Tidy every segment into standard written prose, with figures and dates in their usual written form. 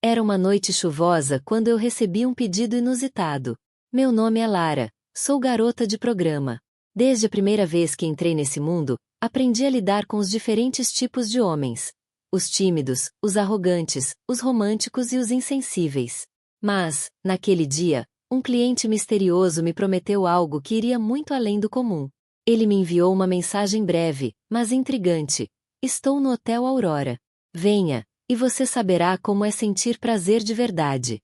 Era uma noite chuvosa quando eu recebi um pedido inusitado. Meu nome é Lara, sou garota de programa. Desde a primeira vez que entrei nesse mundo, aprendi a lidar com os diferentes tipos de homens. Os tímidos, os arrogantes, os românticos e os insensíveis. Mas, naquele dia, um cliente misterioso me prometeu algo que iria muito além do comum. Ele me enviou uma mensagem breve, mas intrigante. Estou no Hotel Aurora. Venha, e você saberá como é sentir prazer de verdade.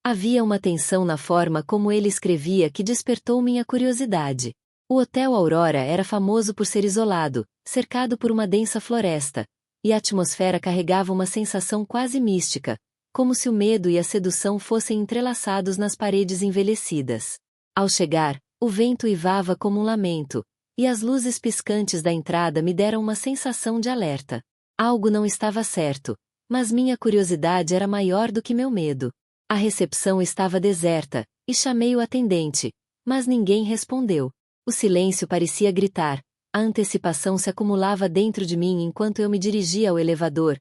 Havia uma tensão na forma como ele escrevia que despertou minha curiosidade. O Hotel Aurora era famoso por ser isolado, cercado por uma densa floresta, e a atmosfera carregava uma sensação quase mística, como se o medo e a sedução fossem entrelaçados nas paredes envelhecidas. Ao chegar, o vento uivava como um lamento, e as luzes piscantes da entrada me deram uma sensação de alerta. Algo não estava certo, mas minha curiosidade era maior do que meu medo. A recepção estava deserta, e chamei o atendente, mas ninguém respondeu. O silêncio parecia gritar, a antecipação se acumulava dentro de mim enquanto eu me dirigia ao elevador,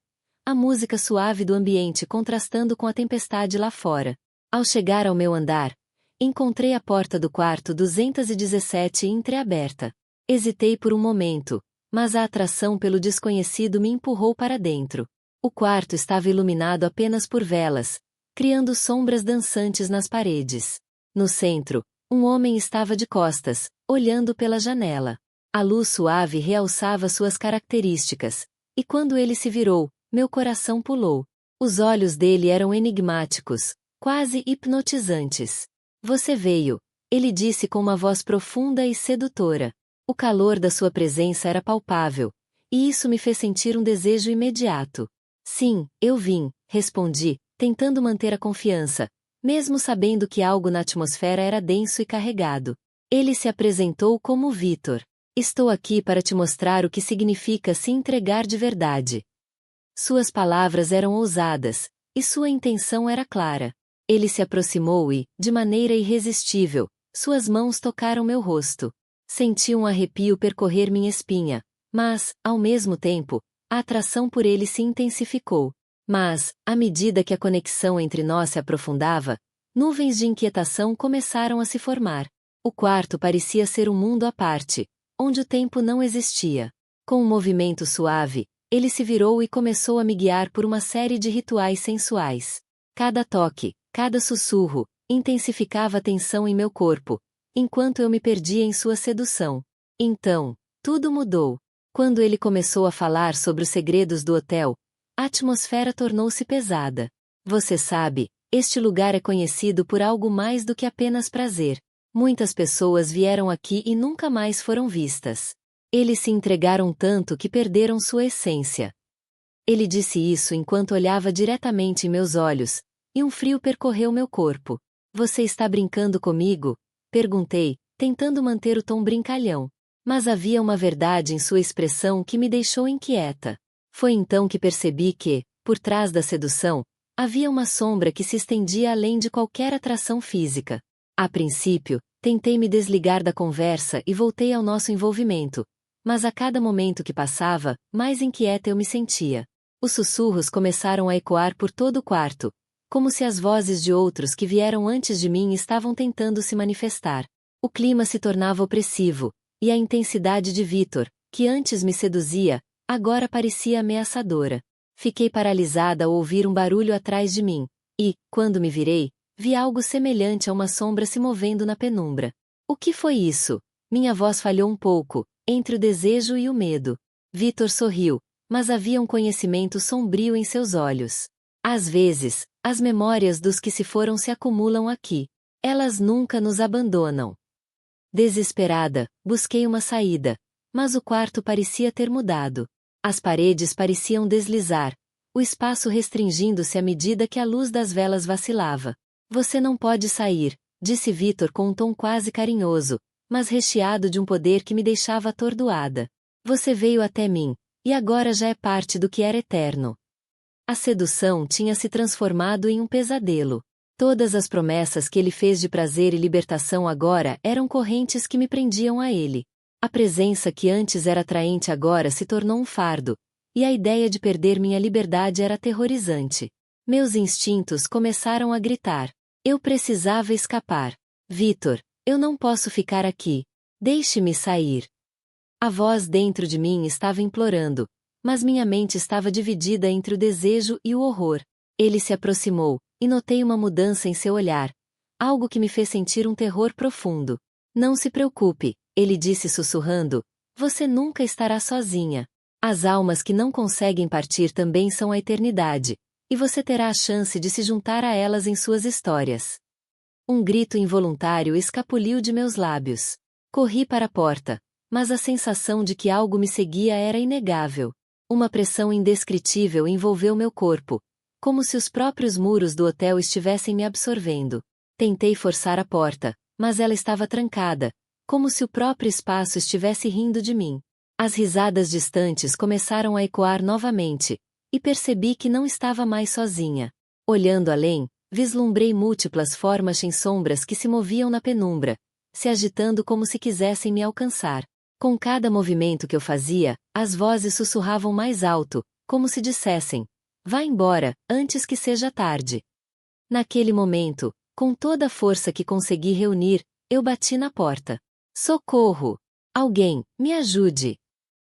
a música suave do ambiente contrastando com a tempestade lá fora. Ao chegar ao meu andar, encontrei a porta do quarto 217 entreaberta. Hesitei por um momento, mas a atração pelo desconhecido me empurrou para dentro. O quarto estava iluminado apenas por velas, criando sombras dançantes nas paredes. No centro, um homem estava de costas, olhando pela janela. A luz suave realçava suas características, e quando ele se virou, meu coração pulou. Os olhos dele eram enigmáticos, quase hipnotizantes. Você veio, ele disse com uma voz profunda e sedutora. O calor da sua presença era palpável, e isso me fez sentir um desejo imediato. Sim, eu vim, respondi, tentando manter a confiança, mesmo sabendo que algo na atmosfera era denso e carregado. Ele se apresentou como Vitor. Estou aqui para te mostrar o que significa se entregar de verdade. Suas palavras eram ousadas, e sua intenção era clara. Ele se aproximou e, de maneira irresistível, suas mãos tocaram meu rosto. Senti um arrepio percorrer minha espinha, mas, ao mesmo tempo, a atração por ele se intensificou. Mas, à medida que a conexão entre nós se aprofundava, nuvens de inquietação começaram a se formar. O quarto parecia ser um mundo à parte, onde o tempo não existia. Com um movimento suave, ele se virou e começou a me guiar por uma série de rituais sensuais. Cada toque, cada sussurro, intensificava a tensão em meu corpo, enquanto eu me perdia em sua sedução. Então, tudo mudou. Quando ele começou a falar sobre os segredos do hotel, a atmosfera tornou-se pesada. Você sabe, este lugar é conhecido por algo mais do que apenas prazer. Muitas pessoas vieram aqui e nunca mais foram vistas. Eles se entregaram tanto que perderam sua essência. Ele disse isso enquanto olhava diretamente em meus olhos, e um frio percorreu meu corpo. Você está brincando comigo? Perguntei, tentando manter o tom brincalhão. Mas havia uma verdade em sua expressão que me deixou inquieta. Foi então que percebi que, por trás da sedução, havia uma sombra que se estendia além de qualquer atração física. A princípio, tentei me desligar da conversa e voltei ao nosso envolvimento, mas a cada momento que passava, mais inquieta eu me sentia. Os sussurros começaram a ecoar por todo o quarto, como se as vozes de outros que vieram antes de mim estavam tentando se manifestar. O clima se tornava opressivo, e a intensidade de Vitor, que antes me seduzia, agora parecia ameaçadora. Fiquei paralisada ao ouvir um barulho atrás de mim, e, quando me virei, vi algo semelhante a uma sombra se movendo na penumbra. O que foi isso? Minha voz falhou um pouco, entre o desejo e o medo. Vitor sorriu, mas havia um conhecimento sombrio em seus olhos. Às vezes, as memórias dos que se foram se acumulam aqui. Elas nunca nos abandonam. Desesperada, busquei uma saída, mas o quarto parecia ter mudado. As paredes pareciam deslizar, o espaço restringindo-se à medida que a luz das velas vacilava. Você não pode sair, disse Vitor com um tom quase carinhoso, mas recheado de um poder que me deixava atordoada. Você veio até mim, e agora já é parte do que era eterno. A sedução tinha se transformado em um pesadelo. Todas as promessas que ele fez de prazer e libertação agora eram correntes que me prendiam a ele. A presença que antes era atraente agora se tornou um fardo, e a ideia de perder minha liberdade era aterrorizante. Meus instintos começaram a gritar. Eu precisava escapar. Vitor, eu não posso ficar aqui. Deixe-me sair. A voz dentro de mim estava implorando, mas minha mente estava dividida entre o desejo e o horror. Ele se aproximou, e notei uma mudança em seu olhar, algo que me fez sentir um terror profundo. Não se preocupe, ele disse sussurrando, você nunca estará sozinha. As almas que não conseguem partir também são a eternidade, e você terá a chance de se juntar a elas em suas histórias. Um grito involuntário escapuliu de meus lábios. Corri para a porta, mas a sensação de que algo me seguia era inegável. Uma pressão indescritível envolveu meu corpo, como se os próprios muros do hotel estivessem me absorvendo. Tentei forçar a porta, mas ela estava trancada, como se o próprio espaço estivesse rindo de mim. As risadas distantes começaram a ecoar novamente, e percebi que não estava mais sozinha. Olhando além, vislumbrei múltiplas formas sem sombras que se moviam na penumbra, se agitando como se quisessem me alcançar. Com cada movimento que eu fazia, as vozes sussurravam mais alto, como se dissessem: vá embora, antes que seja tarde. Naquele momento, com toda a força que consegui reunir, eu bati na porta. Socorro! Alguém, me ajude!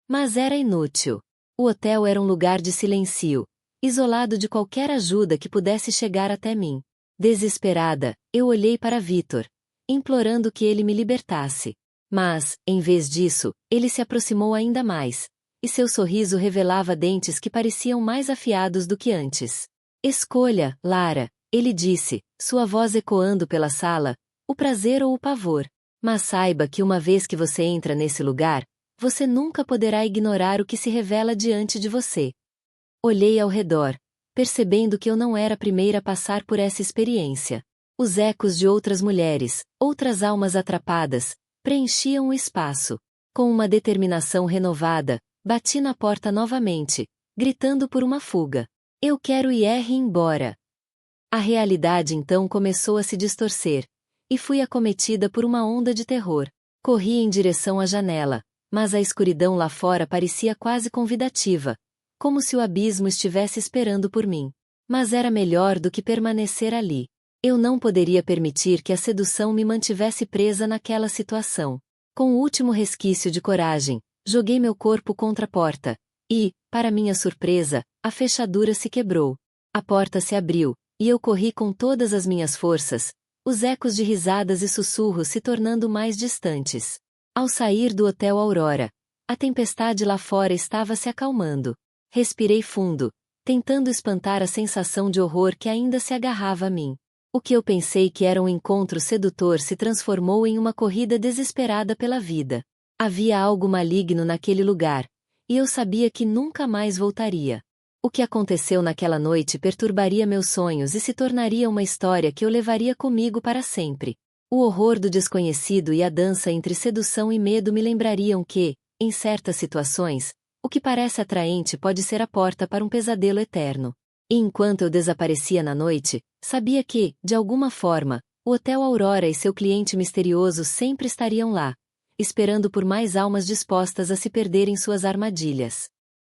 Mas era inútil. O hotel era um lugar de silêncio, isolado de qualquer ajuda que pudesse chegar até mim. Desesperada, eu olhei para Vitor, implorando que ele me libertasse. Mas, em vez disso, ele se aproximou ainda mais, e seu sorriso revelava dentes que pareciam mais afiados do que antes. Escolha, Lara, ele disse, sua voz ecoando pela sala, o prazer ou o pavor. Mas saiba que uma vez que você entra nesse lugar, você nunca poderá ignorar o que se revela diante de você. Olhei ao redor, percebendo que eu não era a primeira a passar por essa experiência. Os ecos de outras mulheres, outras almas atrapadas, preenchiam o espaço. Com uma determinação renovada, bati na porta novamente, gritando por uma fuga. Eu quero ir embora. A realidade então começou a se distorcer, e fui acometida por uma onda de terror. Corri em direção à janela, mas a escuridão lá fora parecia quase convidativa, como se o abismo estivesse esperando por mim. Mas era melhor do que permanecer ali. Eu não poderia permitir que a sedução me mantivesse presa naquela situação. Com o último resquício de coragem, joguei meu corpo contra a porta, e, para minha surpresa, a fechadura se quebrou. A porta se abriu, e eu corri com todas as minhas forças, os ecos de risadas e sussurros se tornando mais distantes. Ao sair do Hotel Aurora, a tempestade lá fora estava se acalmando. Respirei fundo, tentando espantar a sensação de horror que ainda se agarrava a mim. O que eu pensei que era um encontro sedutor se transformou em uma corrida desesperada pela vida. Havia algo maligno naquele lugar, e eu sabia que nunca mais voltaria. O que aconteceu naquela noite perturbaria meus sonhos e se tornaria uma história que eu levaria comigo para sempre. O horror do desconhecido e a dança entre sedução e medo me lembrariam que, em certas situações, o que parece atraente pode ser a porta para um pesadelo eterno. E enquanto eu desaparecia na noite, sabia que, de alguma forma, o Hotel Aurora e seu cliente misterioso sempre estariam lá, esperando por mais almas dispostas a se perder em suas armadilhas.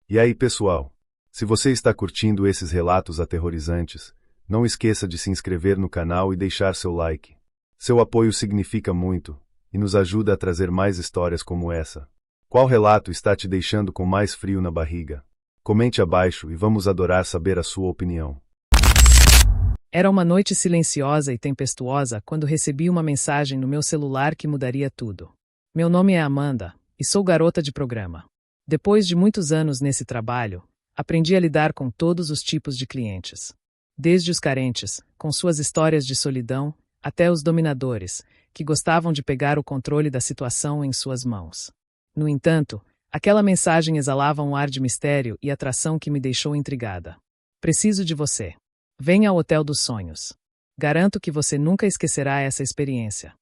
E aí, pessoal? Se você está curtindo esses relatos aterrorizantes, não esqueça de se inscrever no canal e deixar seu like. Seu apoio significa muito, e nos ajuda a trazer mais histórias como essa. Qual relato está te deixando com mais frio na barriga? Comente abaixo e vamos adorar saber a sua opinião. Era uma noite silenciosa e tempestuosa quando recebi uma mensagem no meu celular que mudaria tudo. Meu nome é Amanda, e sou garota de programa. Depois de muitos anos nesse trabalho, aprendi a lidar com todos os tipos de clientes. Desde os carentes, com suas histórias de solidão, até os dominadores, que gostavam de pegar o controle da situação em suas mãos. No entanto, aquela mensagem exalava um ar de mistério e atração que me deixou intrigada. Preciso de você. Venha ao Hotel dos Sonhos. Garanto que você nunca esquecerá essa experiência.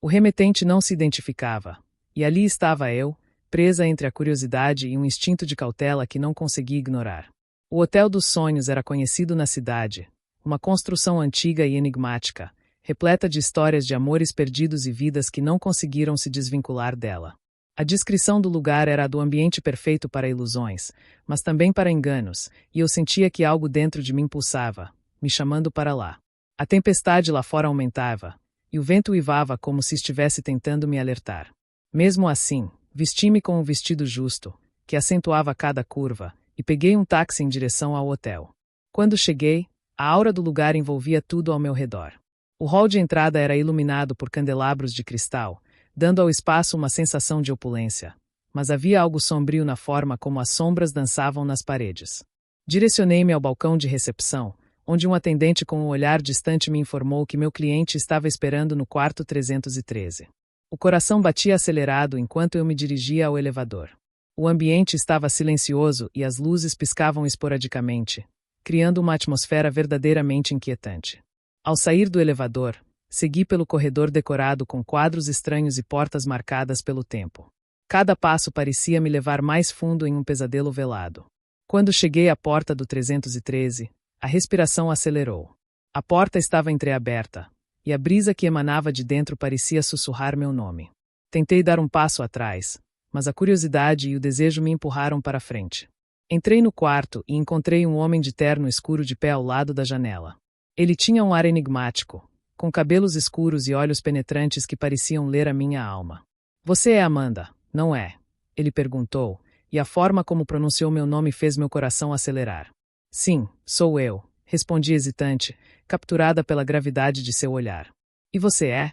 O remetente não se identificava, e ali estava eu, presa entre a curiosidade e um instinto de cautela que não consegui ignorar. O Hotel dos Sonhos era conhecido na cidade, uma construção antiga e enigmática, repleta de histórias de amores perdidos e vidas que não conseguiram se desvincular dela. A descrição do lugar era a do ambiente perfeito para ilusões, mas também para enganos, e eu sentia que algo dentro de mim pulsava, me chamando para lá. A tempestade lá fora aumentava, e o vento uivava como se estivesse tentando me alertar. Mesmo assim, vesti-me com um vestido justo, que acentuava cada curva, e peguei um táxi em direção ao hotel. Quando cheguei, a aura do lugar envolvia tudo ao meu redor. O hall de entrada era iluminado por candelabros de cristal, dando ao espaço uma sensação de opulência, mas havia algo sombrio na forma como as sombras dançavam nas paredes. Direcionei-me ao balcão de recepção, onde um atendente com um olhar distante me informou que meu cliente estava esperando no quarto 313. O coração batia acelerado enquanto eu me dirigia ao elevador. O ambiente estava silencioso e as luzes piscavam esporadicamente, criando uma atmosfera verdadeiramente inquietante. Ao sair do elevador, segui pelo corredor decorado com quadros estranhos e portas marcadas pelo tempo. Cada passo parecia me levar mais fundo em um pesadelo velado. Quando cheguei à porta do 313, a respiração acelerou. A porta estava entreaberta, e a brisa que emanava de dentro parecia sussurrar meu nome. Tentei dar um passo atrás, mas a curiosidade e o desejo me empurraram para frente. Entrei no quarto e encontrei um homem de terno escuro de pé ao lado da janela. Ele tinha um ar enigmático, com cabelos escuros e olhos penetrantes que pareciam ler a minha alma. Você é Amanda, não é? Ele perguntou, e a forma como pronunciou meu nome fez meu coração acelerar. Sim, sou eu, respondi hesitante, capturada pela gravidade de seu olhar. E você é?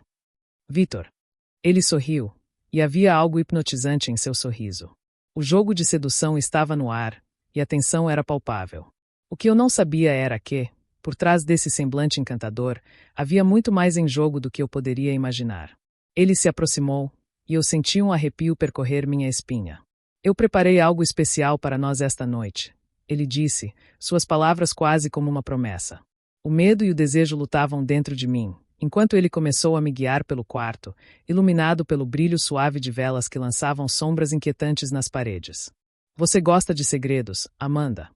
Victor. Ele sorriu, e havia algo hipnotizante em seu sorriso. O jogo de sedução estava no ar, e a tensão era palpável. O que eu não sabia era que, por trás desse semblante encantador, havia muito mais em jogo do que eu poderia imaginar. Ele se aproximou, e eu senti um arrepio percorrer minha espinha. Eu preparei algo especial para nós esta noite, ele disse, suas palavras quase como uma promessa. O medo e o desejo lutavam dentro de mim, enquanto ele começou a me guiar pelo quarto, iluminado pelo brilho suave de velas que lançavam sombras inquietantes nas paredes. Você gosta de segredos, Amanda?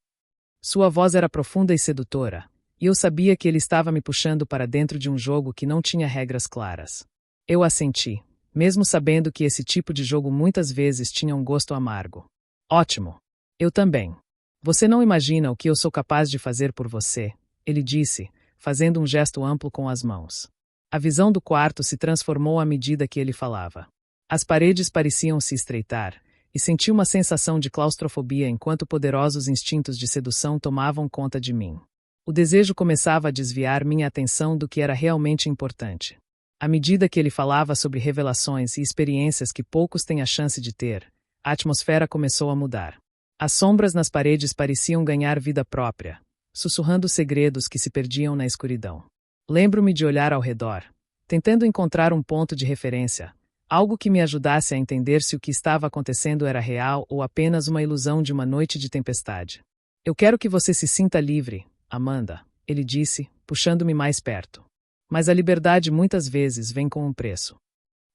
Sua voz era profunda e sedutora, e eu sabia que ele estava me puxando para dentro de um jogo que não tinha regras claras. Eu assenti, mesmo sabendo que esse tipo de jogo muitas vezes tinha um gosto amargo. Ótimo. Eu também. Você não imagina o que eu sou capaz de fazer por você, ele disse, fazendo um gesto amplo com as mãos. A visão do quarto se transformou à medida que ele falava. As paredes pareciam se estreitar, e senti uma sensação de claustrofobia enquanto poderosos instintos de sedução tomavam conta de mim. O desejo começava a desviar minha atenção do que era realmente importante. À medida que ele falava sobre revelações e experiências que poucos têm a chance de ter, a atmosfera começou a mudar. As sombras nas paredes pareciam ganhar vida própria, sussurrando segredos que se perdiam na escuridão. Lembro-me de olhar ao redor, tentando encontrar um ponto de referência, algo que me ajudasse a entender se o que estava acontecendo era real ou apenas uma ilusão de uma noite de tempestade. Eu quero que você se sinta livre, Amanda, ele disse, puxando-me mais perto. Mas a liberdade muitas vezes vem com um preço.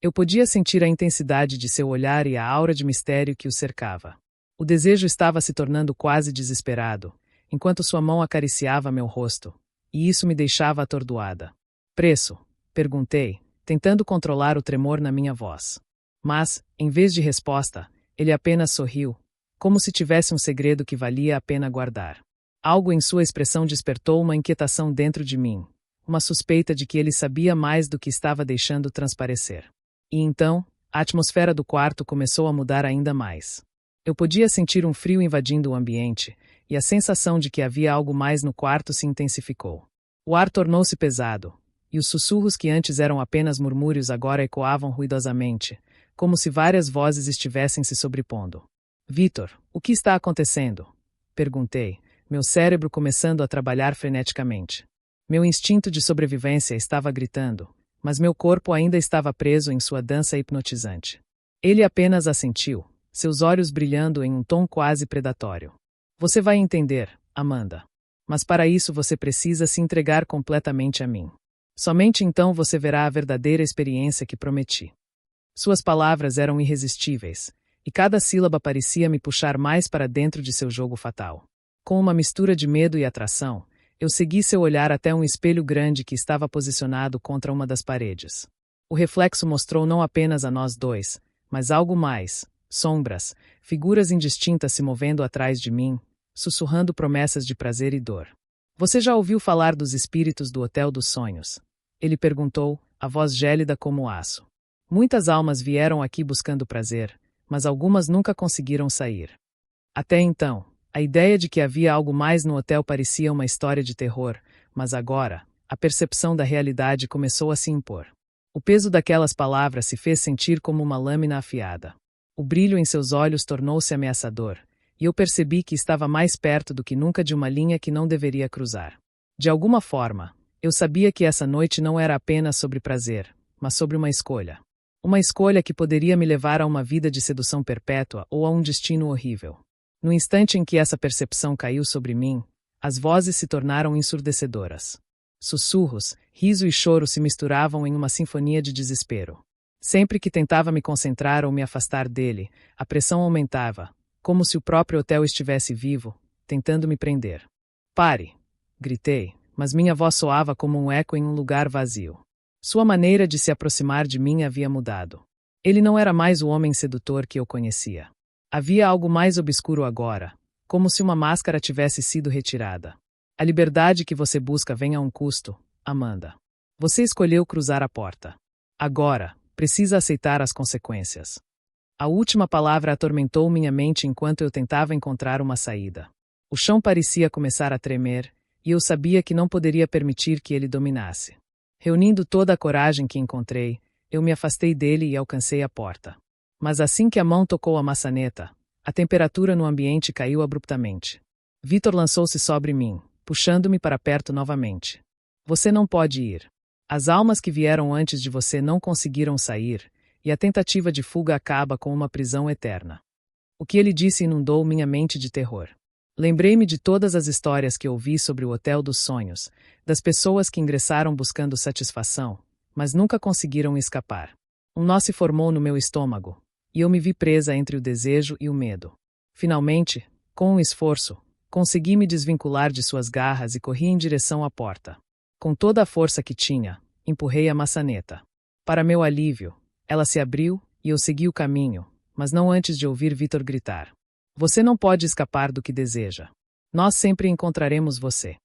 Eu podia sentir a intensidade de seu olhar e a aura de mistério que o cercava. O desejo estava se tornando quase desesperado, enquanto sua mão acariciava meu rosto, e isso me deixava atordoada. Preço? Perguntei, tentando controlar o tremor na minha voz. Mas, em vez de resposta, ele apenas sorriu, como se tivesse um segredo que valia a pena guardar. Algo em sua expressão despertou uma inquietação dentro de mim, uma suspeita de que ele sabia mais do que estava deixando transparecer. E então, a atmosfera do quarto começou a mudar ainda mais. Eu podia sentir um frio invadindo o ambiente, e a sensação de que havia algo mais no quarto se intensificou. O ar tornou-se pesado, e os sussurros que antes eram apenas murmúrios agora ecoavam ruidosamente, como se várias vozes estivessem se sobrepondo. Victor, o que está acontecendo? Perguntei, meu cérebro começando a trabalhar freneticamente. Meu instinto de sobrevivência estava gritando, mas meu corpo ainda estava preso em sua dança hipnotizante. Ele apenas assentiu, seus olhos brilhando em um tom quase predatório. Você vai entender, Amanda. Mas para isso você precisa se entregar completamente a mim. Somente então você verá a verdadeira experiência que prometi. Suas palavras eram irresistíveis, e cada sílaba parecia me puxar mais para dentro de seu jogo fatal. Com uma mistura de medo e atração, eu segui seu olhar até um espelho grande que estava posicionado contra uma das paredes. O reflexo mostrou não apenas a nós dois, mas algo mais, sombras, figuras indistintas se movendo atrás de mim, sussurrando promessas de prazer e dor. Você já ouviu falar dos espíritos do Hotel dos Sonhos? Ele perguntou, a voz gélida como aço. Muitas almas vieram aqui buscando prazer, mas algumas nunca conseguiram sair. Até então, a ideia de que havia algo mais no hotel parecia uma história de terror, mas agora, a percepção da realidade começou a se impor. O peso daquelas palavras se fez sentir como uma lâmina afiada. O brilho em seus olhos tornou-se ameaçador, e eu percebi que estava mais perto do que nunca de uma linha que não deveria cruzar. De alguma forma, eu sabia que essa noite não era apenas sobre prazer, mas sobre uma escolha. Uma escolha que poderia me levar a uma vida de sedução perpétua ou a um destino horrível. No instante em que essa percepção caiu sobre mim, as vozes se tornaram ensurdecedoras. Sussurros, riso e choro se misturavam em uma sinfonia de desespero. Sempre que tentava me concentrar ou me afastar dele, a pressão aumentava, como se o próprio hotel estivesse vivo, tentando me prender. Pare! Gritei, mas minha voz soava como um eco em um lugar vazio. Sua maneira de se aproximar de mim havia mudado. Ele não era mais o homem sedutor que eu conhecia. Havia algo mais obscuro agora, como se uma máscara tivesse sido retirada. A liberdade que você busca vem a um custo, Amanda. Você escolheu cruzar a porta. Agora, precisa aceitar as consequências. A última palavra atormentou minha mente enquanto eu tentava encontrar uma saída. O chão parecia começar a tremer, e eu sabia que não poderia permitir que ele dominasse. Reunindo toda a coragem que encontrei, eu me afastei dele e alcancei a porta. Mas assim que a mão tocou a maçaneta, a temperatura no ambiente caiu abruptamente. Vitor lançou-se sobre mim, puxando-me para perto novamente. Você não pode ir. As almas que vieram antes de você não conseguiram sair, e a tentativa de fuga acaba com uma prisão eterna. O que ele disse inundou minha mente de terror. Lembrei-me de todas as histórias que ouvi sobre o Hotel dos Sonhos, das pessoas que ingressaram buscando satisfação, mas nunca conseguiram escapar. Um nó se formou no meu estômago, e eu me vi presa entre o desejo e o medo. Finalmente, com um esforço, consegui me desvincular de suas garras e corri em direção à porta. Com toda a força que tinha, empurrei a maçaneta. Para meu alívio, ela se abriu e eu segui o caminho, mas não antes de ouvir Vitor gritar. Você não pode escapar do que deseja. Nós sempre encontraremos você.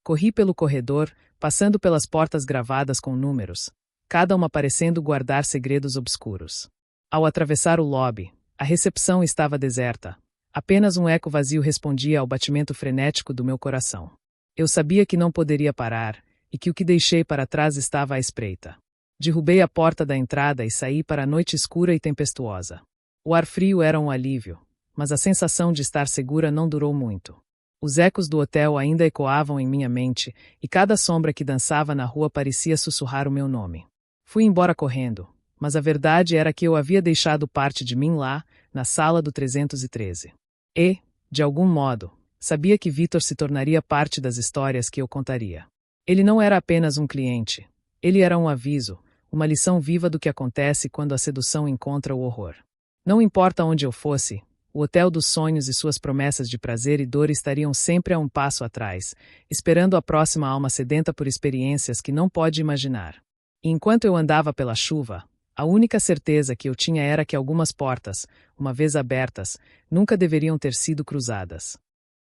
Corri pelo corredor, passando pelas portas gravadas com números, cada uma parecendo guardar segredos obscuros. Ao atravessar o lobby, a recepção estava deserta. Apenas um eco vazio respondia ao batimento frenético do meu coração. Eu sabia que não poderia parar, e que o que deixei para trás estava à espreita. Derrubei a porta da entrada e saí para a noite escura e tempestuosa. O ar frio era um alívio, mas a sensação de estar segura não durou muito. Os ecos do hotel ainda ecoavam em minha mente, e cada sombra que dançava na rua parecia sussurrar o meu nome. Fui embora correndo, mas a verdade era que eu havia deixado parte de mim lá, na sala do 313. E, de algum modo, sabia que Vitor se tornaria parte das histórias que eu contaria. Ele não era apenas um cliente. Ele era um aviso, uma lição viva do que acontece quando a sedução encontra o horror. Não importa onde eu fosse, o Hotel dos Sonhos e suas promessas de prazer e dor estariam sempre a um passo atrás, esperando a próxima alma sedenta por experiências que não pode imaginar. E enquanto eu andava pela chuva, a única certeza que eu tinha era que algumas portas, uma vez abertas, nunca deveriam ter sido cruzadas.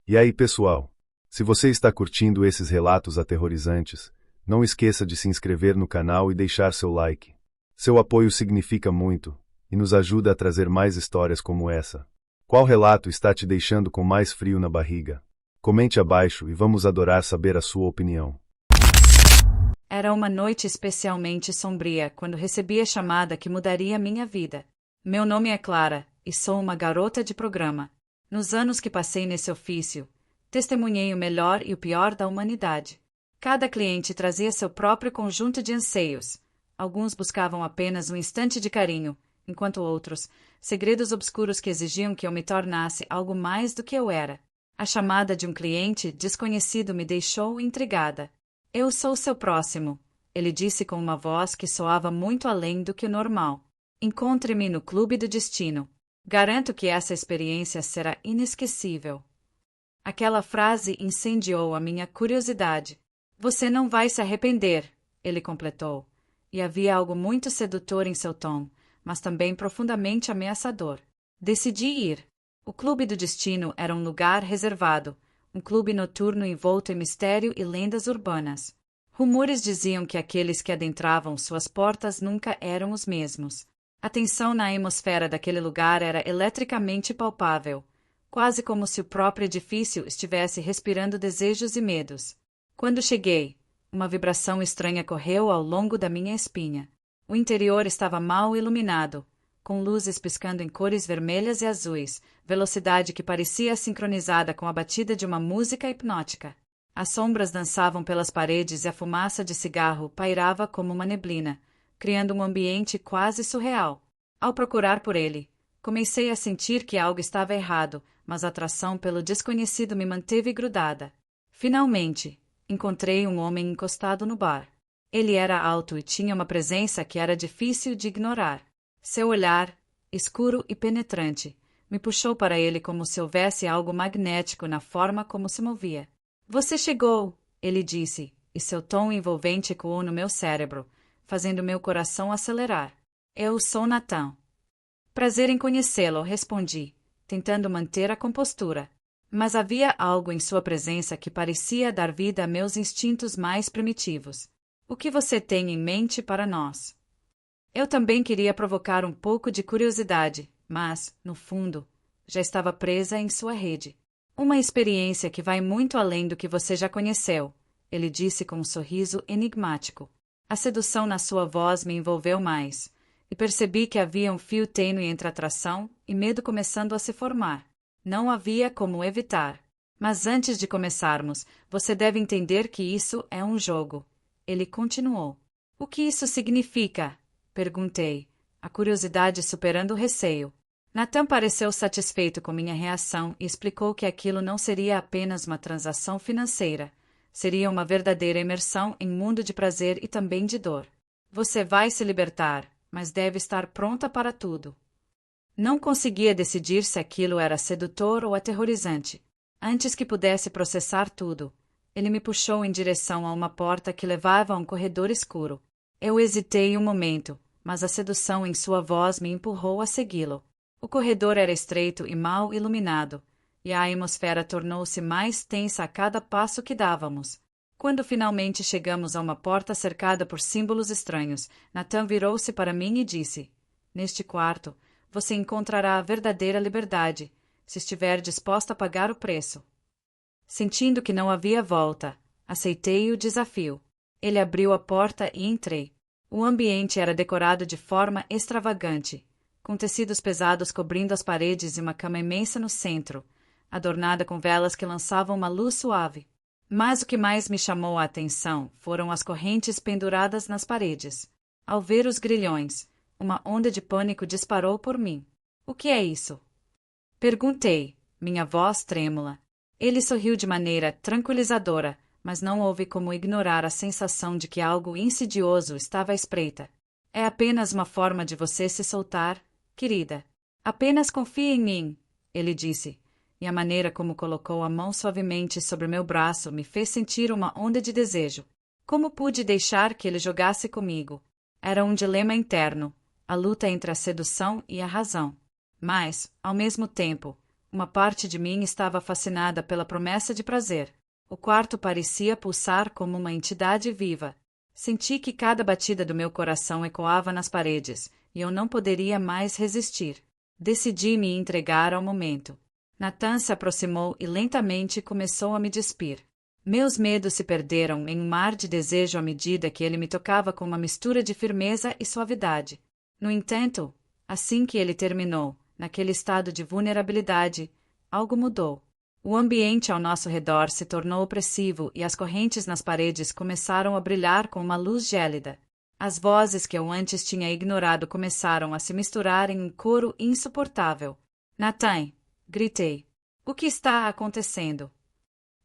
E aí, pessoal? Se você está curtindo esses relatos aterrorizantes, não esqueça de se inscrever no canal e deixar seu like. Seu apoio significa muito, e nos ajuda a trazer mais histórias como essa. Qual relato está te deixando com mais frio na barriga? Comente abaixo e vamos adorar saber a sua opinião. Era uma noite especialmente sombria quando recebi a chamada que mudaria minha vida. Meu nome é Clara, e sou uma garota de programa. Nos anos que passei nesse ofício, testemunhei o melhor e o pior da humanidade. Cada cliente trazia seu próprio conjunto de anseios. Alguns buscavam apenas um instante de carinho, enquanto outros, segredos obscuros que exigiam que eu me tornasse algo mais do que eu era. A chamada de um cliente desconhecido me deixou intrigada. Eu sou seu próximo, ele disse com uma voz que soava muito além do que o normal. Encontre-me no Clube do Destino. Garanto que essa experiência será inesquecível. Aquela frase incendiou a minha curiosidade. Você não vai se arrepender, ele completou. E havia algo muito sedutor em seu tom, mas também profundamente ameaçador. Decidi ir. O Clube do Destino era um lugar reservado, um clube noturno envolto em mistério e lendas urbanas. Rumores diziam que aqueles que adentravam suas portas nunca eram os mesmos. A tensão na atmosfera daquele lugar era eletricamente palpável, quase como se o próprio edifício estivesse respirando desejos e medos. Quando cheguei, uma vibração estranha correu ao longo da minha espinha. O interior estava mal iluminado, com luzes piscando em cores vermelhas e azuis, velocidade que parecia sincronizada com a batida de uma música hipnótica. As sombras dançavam pelas paredes e a fumaça de cigarro pairava como uma neblina, criando um ambiente quase surreal. Ao procurar por ele, comecei a sentir que algo estava errado, mas a atração pelo desconhecido me manteve grudada. Finalmente, encontrei um homem encostado no bar. Ele era alto e tinha uma presença que era difícil de ignorar. Seu olhar, escuro e penetrante, me puxou para ele como se houvesse algo magnético na forma como se movia. "Você chegou", ele disse, e seu tom envolvente ecoou no meu cérebro, fazendo meu coração acelerar. "Eu sou Nathan." "Prazer em conhecê-lo", respondi, tentando manter a compostura. Mas havia algo em sua presença que parecia dar vida a meus instintos mais primitivos. "O que você tem em mente para nós?" Eu também queria provocar um pouco de curiosidade, mas, no fundo, já estava presa em sua rede. "Uma experiência que vai muito além do que você já conheceu", ele disse com um sorriso enigmático. A sedução na sua voz me envolveu mais, e percebi que havia um fio tênue entre atração e medo começando a se formar. Não havia como evitar. "Mas antes de começarmos, você deve entender que isso é um jogo", ele continuou. "O que isso significa?", perguntei, a curiosidade superando o receio. Nathan pareceu satisfeito com minha reação e explicou que aquilo não seria apenas uma transação financeira. Seria uma verdadeira imersão em um mundo de prazer e também de dor. "Você vai se libertar, mas deve estar pronta para tudo." Não conseguia decidir se aquilo era sedutor ou aterrorizante. Antes que pudesse processar tudo, ele me puxou em direção a uma porta que levava a um corredor escuro. Eu hesitei um momento, mas a sedução em sua voz me empurrou a segui-lo. O corredor era estreito e mal iluminado, e a atmosfera tornou-se mais tensa a cada passo que dávamos. Quando finalmente chegamos a uma porta cercada por símbolos estranhos, Nathan virou-se para mim e disse: "Neste quarto, você encontrará a verdadeira liberdade, se estiver disposta a pagar o preço." Sentindo que não havia volta, aceitei o desafio. Ele abriu a porta e entrei. O ambiente era decorado de forma extravagante, com tecidos pesados cobrindo as paredes e uma cama imensa no centro, adornada com velas que lançavam uma luz suave. Mas o que mais me chamou a atenção foram as correntes penduradas nas paredes. Ao ver os grilhões, uma onda de pânico disparou por mim. "O que é isso?" perguntei, minha voz trêmula. Ele sorriu de maneira tranquilizadora, mas não houve como ignorar a sensação de que algo insidioso estava à espreita. "É apenas uma forma de você se soltar, querida. Apenas confie em mim", ele disse, e a maneira como colocou a mão suavemente sobre meu braço me fez sentir uma onda de desejo. Como pude deixar que ele jogasse comigo? Era um dilema interno, a luta entre a sedução e a razão. Mas, ao mesmo tempo, uma parte de mim estava fascinada pela promessa de prazer. O quarto parecia pulsar como uma entidade viva. Senti que cada batida do meu coração ecoava nas paredes, e eu não poderia mais resistir. Decidi me entregar ao momento. Nathan se aproximou e lentamente começou a me despir. Meus medos se perderam em um mar de desejo à medida que ele me tocava com uma mistura de firmeza e suavidade. No entanto, assim que ele terminou, naquele estado de vulnerabilidade, algo mudou. O ambiente ao nosso redor se tornou opressivo e as correntes nas paredes começaram a brilhar com uma luz gélida. As vozes que eu antes tinha ignorado começaram a se misturar em um coro insuportável. "Nathan!" gritei. "O que está acontecendo?"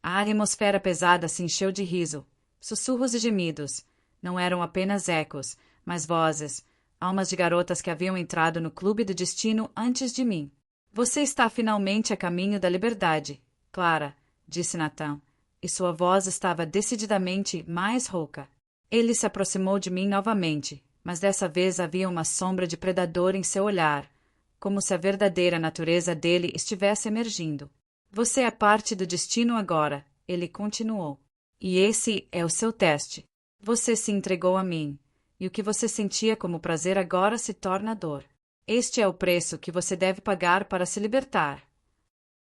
A atmosfera pesada se encheu de riso, sussurros e gemidos. Não eram apenas ecos, mas vozes, almas de garotas que haviam entrado no clube do destino antes de mim. "Você está finalmente a caminho da liberdade, Clara", disse Nathan, e sua voz estava decididamente mais rouca. Ele se aproximou de mim novamente, mas dessa vez havia uma sombra de predador em seu olhar, como se a verdadeira natureza dele estivesse emergindo. Você é parte do destino agora, ele continuou. E esse é o seu teste. Você se entregou a mim, e o que você sentia como prazer agora se torna dor. Este é o preço que você deve pagar para se libertar.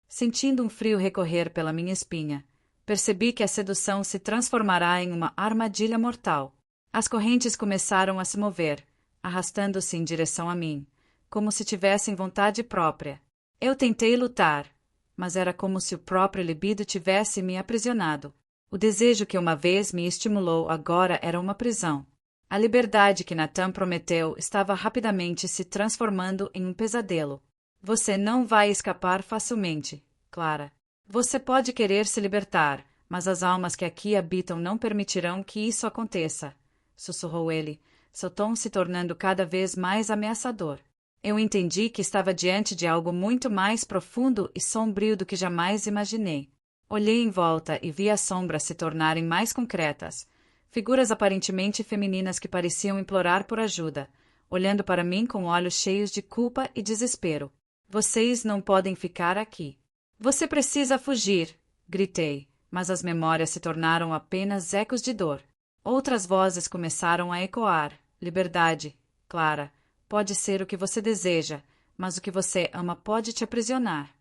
Sentindo um frio recorrer pela minha espinha, percebi que a sedução se transformará em uma armadilha mortal. As correntes começaram a se mover, arrastando-se em direção a mim, como se tivessem vontade própria. Eu tentei lutar, mas era como se o próprio libido tivesse me aprisionado. O desejo que uma vez me estimulou agora era uma prisão. A liberdade que Nathan prometeu estava rapidamente se transformando em um pesadelo. Você não vai escapar facilmente, Clara. Você pode querer se libertar, mas as almas que aqui habitam não permitirão que isso aconteça, sussurrou ele, seu tom se tornando cada vez mais ameaçador. Eu entendi que estava diante de algo muito mais profundo e sombrio do que jamais imaginei. Olhei em volta e vi as sombras se tornarem mais concretas, figuras aparentemente femininas que pareciam implorar por ajuda, olhando para mim com olhos cheios de culpa e desespero. Vocês não podem ficar aqui. Você precisa fugir, gritei, mas as memórias se tornaram apenas ecos de dor. Outras vozes começaram a ecoar. Liberdade, Clara, pode ser o que você deseja, mas o que você ama pode te aprisionar.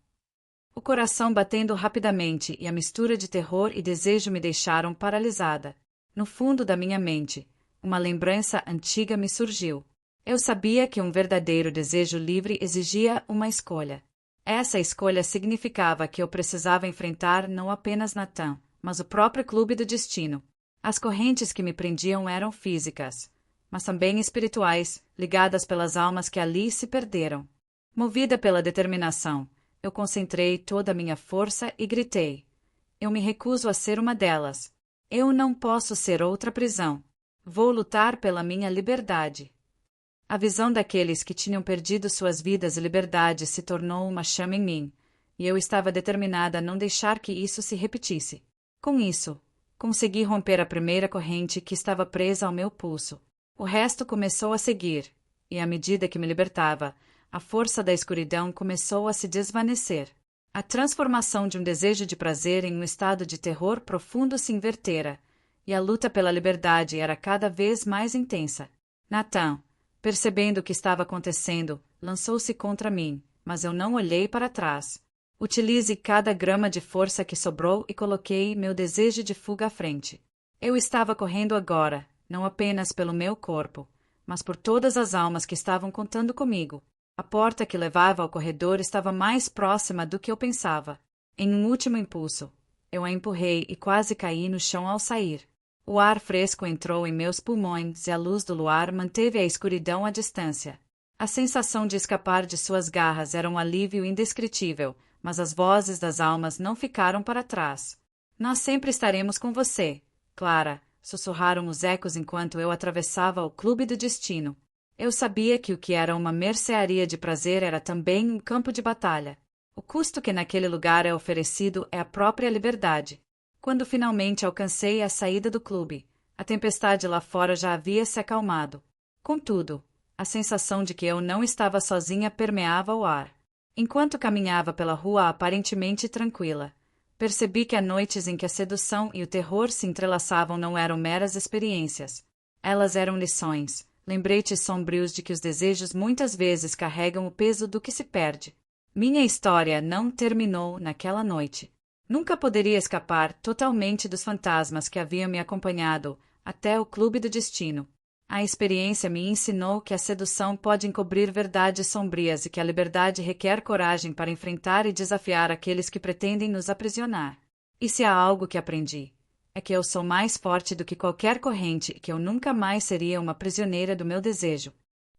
O coração batendo rapidamente e a mistura de terror e desejo me deixaram paralisada. No fundo da minha mente, uma lembrança antiga me surgiu. Eu sabia que um verdadeiro desejo livre exigia uma escolha. Essa escolha significava que eu precisava enfrentar não apenas Nathan, mas o próprio clube do destino. As correntes que me prendiam eram físicas, mas também espirituais, ligadas pelas almas que ali se perderam. Movida pela determinação, eu concentrei toda a minha força e gritei. Eu me recuso a ser uma delas. Eu não posso ser outra prisão. Vou lutar pela minha liberdade. A visão daqueles que tinham perdido suas vidas e liberdade se tornou uma chama em mim, e eu estava determinada a não deixar que isso se repetisse. Com isso, consegui romper a primeira corrente que estava presa ao meu pulso. O resto começou a seguir, e à medida que me libertava, a força da escuridão começou a se desvanecer. A transformação de um desejo de prazer em um estado de terror profundo se invertera, e a luta pela liberdade era cada vez mais intensa. Nathan, percebendo o que estava acontecendo, lançou-se contra mim, mas eu não olhei para trás. Utilize cada grama de força que sobrou e coloquei meu desejo de fuga à frente. Eu estava correndo agora, não apenas pelo meu corpo, mas por todas as almas que estavam contando comigo. A porta que levava ao corredor estava mais próxima do que eu pensava. Em um último impulso, eu a empurrei e quase caí no chão ao sair. O ar fresco entrou em meus pulmões e a luz do luar manteve a escuridão à distância. A sensação de escapar de suas garras era um alívio indescritível, mas as vozes das almas não ficaram para trás. Nós sempre estaremos com você, Clara, sussurraram os ecos enquanto eu atravessava o clube do destino. Eu sabia que o que era uma mercearia de prazer era também um campo de batalha. O custo que naquele lugar é oferecido é a própria liberdade. Quando finalmente alcancei a saída do clube, a tempestade lá fora já havia se acalmado. Contudo, a sensação de que eu não estava sozinha permeava o ar. Enquanto caminhava pela rua aparentemente tranquila, percebi que há noites em que a sedução e o terror se entrelaçavam não eram meras experiências. Elas eram lições, lembretes sombrios de que os desejos muitas vezes carregam o peso do que se perde. Minha história não terminou naquela noite. Nunca poderia escapar totalmente dos fantasmas que haviam me acompanhado até o clube do destino. A experiência me ensinou que a sedução pode encobrir verdades sombrias e que a liberdade requer coragem para enfrentar e desafiar aqueles que pretendem nos aprisionar. E se há algo que aprendi, é que eu sou mais forte do que qualquer corrente e que eu nunca mais seria uma prisioneira do meu desejo.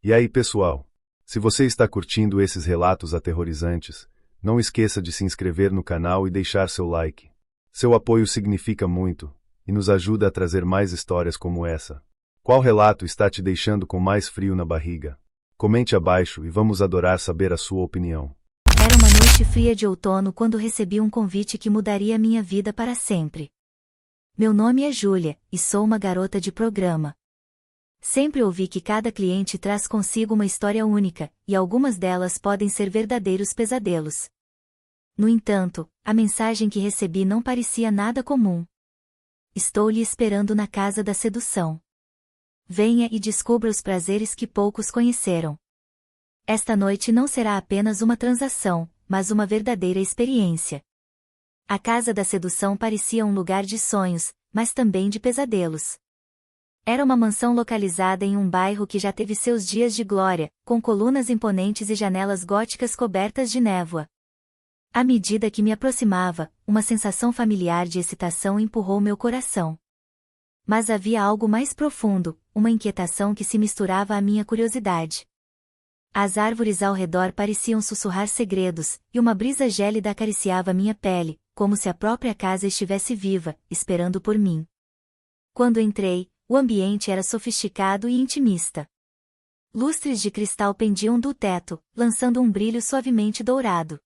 E aí, pessoal? Se você está curtindo esses relatos aterrorizantes, não esqueça de se inscrever no canal e deixar seu like. Seu apoio significa muito e nos ajuda a trazer mais histórias como essa. Qual relato está te deixando com mais frio na barriga? Comente abaixo e vamos adorar saber a sua opinião. Era uma noite fria de outono quando recebi um convite que mudaria minha vida para sempre. Meu nome é Júlia, e sou uma garota de programa. Sempre ouvi que cada cliente traz consigo uma história única, e algumas delas podem ser verdadeiros pesadelos. No entanto, a mensagem que recebi não parecia nada comum. Estou lhe esperando na casa da sedução. Venha e descubra os prazeres que poucos conheceram. Esta noite não será apenas uma transação, mas uma verdadeira experiência. A casa da sedução parecia um lugar de sonhos, mas também de pesadelos. Era uma mansão localizada em um bairro que já teve seus dias de glória, com colunas imponentes e janelas góticas cobertas de névoa. À medida que me aproximava, uma sensação familiar de excitação empurrou meu coração. Mas havia algo mais profundo, uma inquietação que se misturava à minha curiosidade. As árvores ao redor pareciam sussurrar segredos, e uma brisa gélida acariciava minha pele, como se a própria casa estivesse viva, esperando por mim. Quando entrei, o ambiente era sofisticado e intimista. Lustres de cristal pendiam do teto, lançando um brilho suavemente dourado.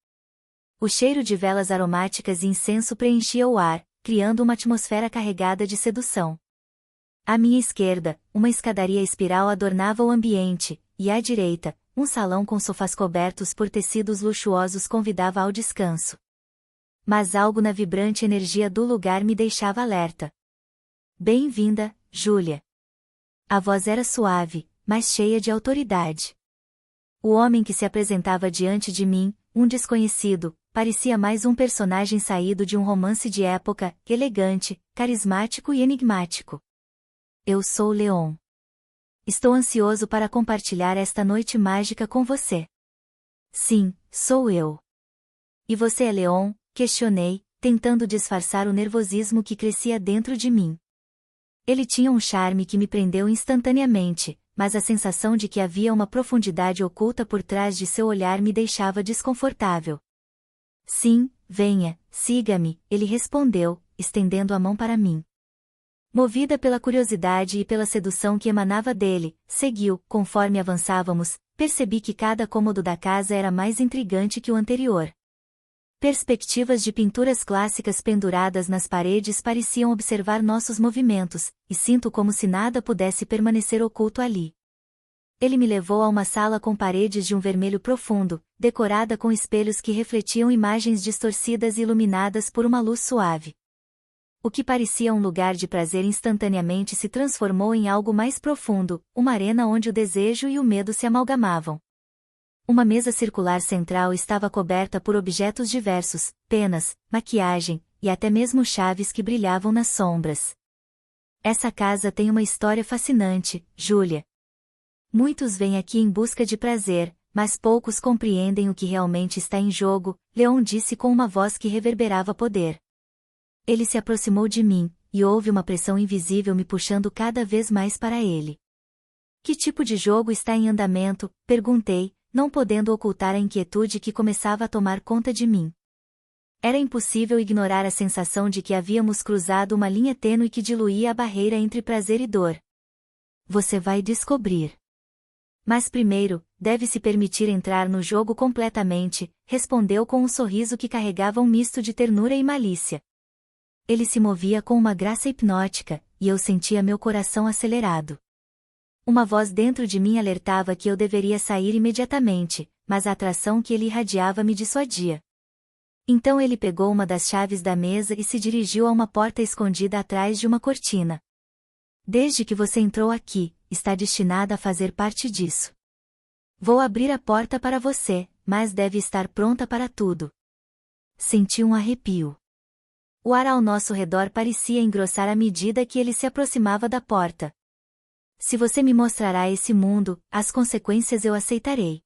O cheiro de velas aromáticas e incenso preenchia o ar, criando uma atmosfera carregada de sedução. À minha esquerda, uma escadaria espiral adornava o ambiente, e à direita, um salão com sofás cobertos por tecidos luxuosos convidava ao descanso. Mas algo na vibrante energia do lugar me deixava alerta. Bem-vinda, Júlia. A voz era suave, mas cheia de autoridade. O homem que se apresentava diante de mim, um desconhecido, parecia mais um personagem saído de um romance de época, elegante, carismático e enigmático. Eu sou Leon. Estou ansioso para compartilhar esta noite mágica com você. Sim, sou eu. E você é Leon? Questionei, tentando disfarçar o nervosismo que crescia dentro de mim. Ele tinha um charme que me prendeu instantaneamente, mas a sensação de que havia uma profundidade oculta por trás de seu olhar me deixava desconfortável. Sim, venha, siga-me, ele respondeu, estendendo a mão para mim. Movida pela curiosidade e pela sedução que emanava dele, seguiu. Conforme avançávamos, percebi que cada cômodo da casa era mais intrigante que o anterior. Perspectivas de pinturas clássicas penduradas nas paredes pareciam observar nossos movimentos, e sinto como se nada pudesse permanecer oculto ali. Ele me levou a uma sala com paredes de um vermelho profundo, decorada com espelhos que refletiam imagens distorcidas e iluminadas por uma luz suave. O que parecia um lugar de prazer instantaneamente se transformou em algo mais profundo, uma arena onde o desejo e o medo se amalgamavam. Uma mesa circular central estava coberta por objetos diversos, penas, maquiagem, e até mesmo chaves que brilhavam nas sombras. Essa casa tem uma história fascinante, Júlia. Muitos vêm aqui em busca de prazer, mas poucos compreendem o que realmente está em jogo, Leon disse com uma voz que reverberava poder. Ele se aproximou de mim, e houve uma pressão invisível me puxando cada vez mais para ele. Que tipo de jogo está em andamento? Perguntei, não podendo ocultar a inquietude que começava a tomar conta de mim. Era impossível ignorar a sensação de que havíamos cruzado uma linha tênue que diluía a barreira entre prazer e dor. Você vai descobrir. Mas primeiro, deve se permitir entrar no jogo completamente, respondeu com um sorriso que carregava um misto de ternura e malícia. Ele se movia com uma graça hipnótica, e eu sentia meu coração acelerado. Uma voz dentro de mim alertava que eu deveria sair imediatamente, mas a atração que ele irradiava me dissuadia. Então ele pegou uma das chaves da mesa e se dirigiu a uma porta escondida atrás de uma cortina. Desde que você entrou aqui, está destinada a fazer parte disso. Vou abrir a porta para você, mas deve estar pronta para tudo. Senti um arrepio. O ar ao nosso redor parecia engrossar à medida que ele se aproximava da porta. Se você me mostrará esse mundo, as consequências eu aceitarei.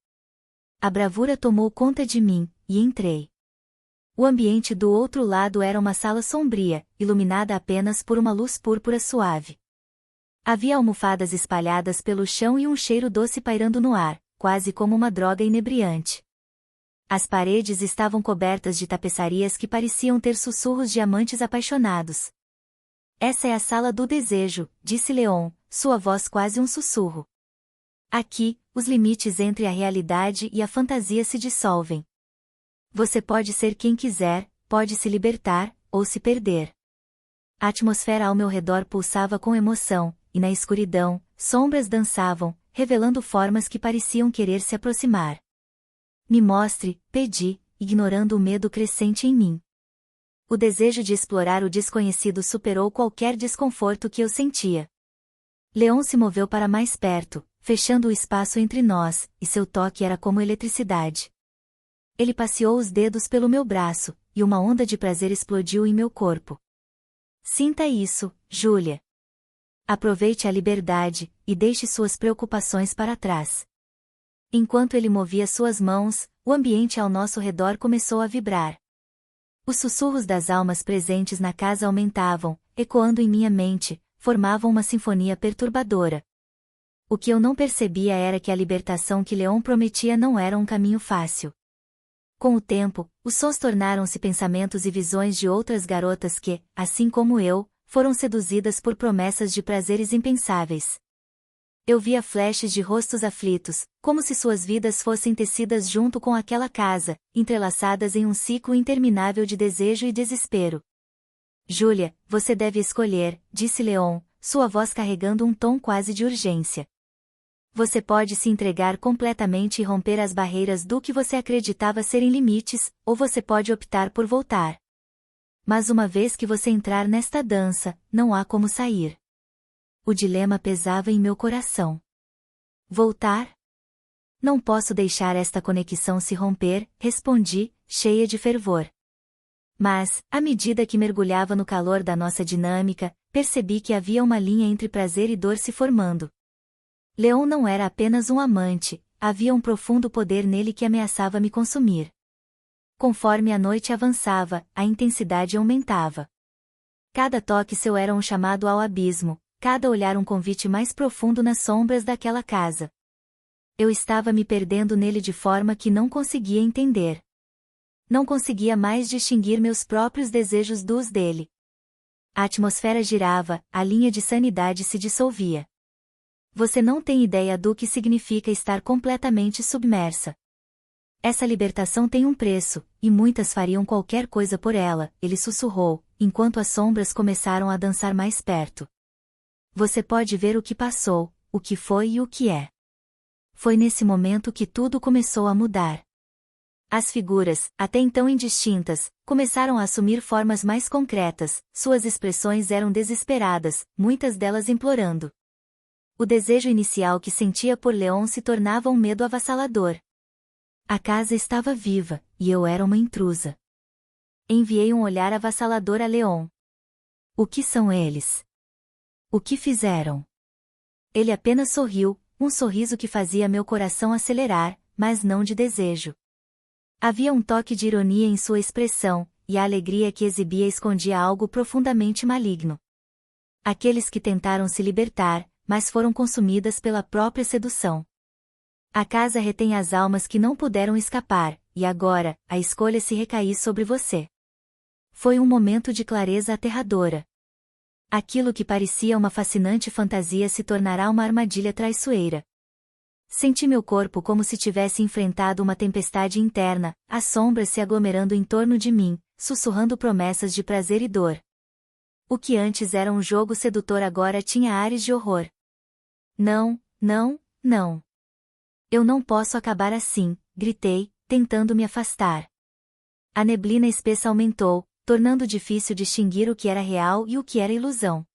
A bravura tomou conta de mim, e entrei. O ambiente do outro lado era uma sala sombria, iluminada apenas por uma luz púrpura suave. Havia almofadas espalhadas pelo chão e um cheiro doce pairando no ar, quase como uma droga inebriante. As paredes estavam cobertas de tapeçarias que pareciam ter sussurros de amantes apaixonados. Essa é a sala do desejo, disse Leon, sua voz quase um sussurro. Aqui, os limites entre a realidade e a fantasia se dissolvem. Você pode ser quem quiser, pode se libertar, ou se perder. A atmosfera ao meu redor pulsava com emoção, e na escuridão, sombras dançavam, revelando formas que pareciam querer se aproximar. Me mostre, pedi, ignorando o medo crescente em mim. O desejo de explorar o desconhecido superou qualquer desconforto que eu sentia. Leon se moveu para mais perto, fechando o espaço entre nós, e seu toque era como eletricidade. Ele passeou os dedos pelo meu braço, e uma onda de prazer explodiu em meu corpo. Sinta isso, Júlia. Aproveite a liberdade, e deixe suas preocupações para trás. Enquanto ele movia suas mãos, o ambiente ao nosso redor começou a vibrar. Os sussurros das almas presentes na casa aumentavam, ecoando em minha mente, formavam uma sinfonia perturbadora. O que eu não percebia era que a libertação que Leon prometia não era um caminho fácil. Com o tempo, os sons tornaram-se pensamentos e visões de outras garotas que, assim como eu, foram seduzidas por promessas de prazeres impensáveis. Eu via flashes de rostos aflitos, como se suas vidas fossem tecidas junto com aquela casa, entrelaçadas em um ciclo interminável de desejo e desespero. Júlia, você deve escolher, disse Leon, sua voz carregando um tom quase de urgência. Você pode se entregar completamente e romper as barreiras do que você acreditava serem limites, ou você pode optar por voltar. Mas uma vez que você entrar nesta dança, não há como sair. O dilema pesava em meu coração. Voltar? Não posso deixar esta conexão se romper, respondi, cheia de fervor. Mas, à medida que mergulhava no calor da nossa dinâmica, percebi que havia uma linha entre prazer e dor se formando. Leon não era apenas um amante, havia um profundo poder nele que ameaçava me consumir. Conforme a noite avançava, a intensidade aumentava. Cada toque seu era um chamado ao abismo, cada olhar um convite mais profundo nas sombras daquela casa. Eu estava me perdendo nele de forma que não conseguia entender. Não conseguia mais distinguir meus próprios desejos dos dele. A atmosfera girava, a linha de sanidade se dissolvia. Você não tem ideia do que significa estar completamente submersa. Essa libertação tem um preço, e muitas fariam qualquer coisa por ela, ele sussurrou, enquanto as sombras começaram a dançar mais perto. Você pode ver o que passou, o que foi e o que é. Foi nesse momento que tudo começou a mudar. As figuras, até então indistintas, começaram a assumir formas mais concretas, suas expressões eram desesperadas, muitas delas implorando. O desejo inicial que sentia por Leon se tornava um medo avassalador. A casa estava viva, e eu era uma intrusa. Enviei um olhar avassalador a Leon. O que são eles? O que fizeram? Ele apenas sorriu, um sorriso que fazia meu coração acelerar, mas não de desejo. Havia um toque de ironia em sua expressão, e a alegria que exibia escondia algo profundamente maligno. Aqueles que tentaram se libertar, mas foram consumidas pela própria sedução. A casa retém as almas que não puderam escapar, e agora, a escolha se recair sobre você. Foi um momento de clareza aterradora. Aquilo que parecia uma fascinante fantasia se tornará uma armadilha traiçoeira. Senti meu corpo como se tivesse enfrentado uma tempestade interna, as sombras se aglomerando em torno de mim, sussurrando promessas de prazer e dor. O que antes era um jogo sedutor agora tinha ares de horror. Não, não, não. Eu não posso acabar assim, gritei, tentando me afastar. A neblina espessa aumentou, tornando difícil distinguir o que era real e o que era ilusão.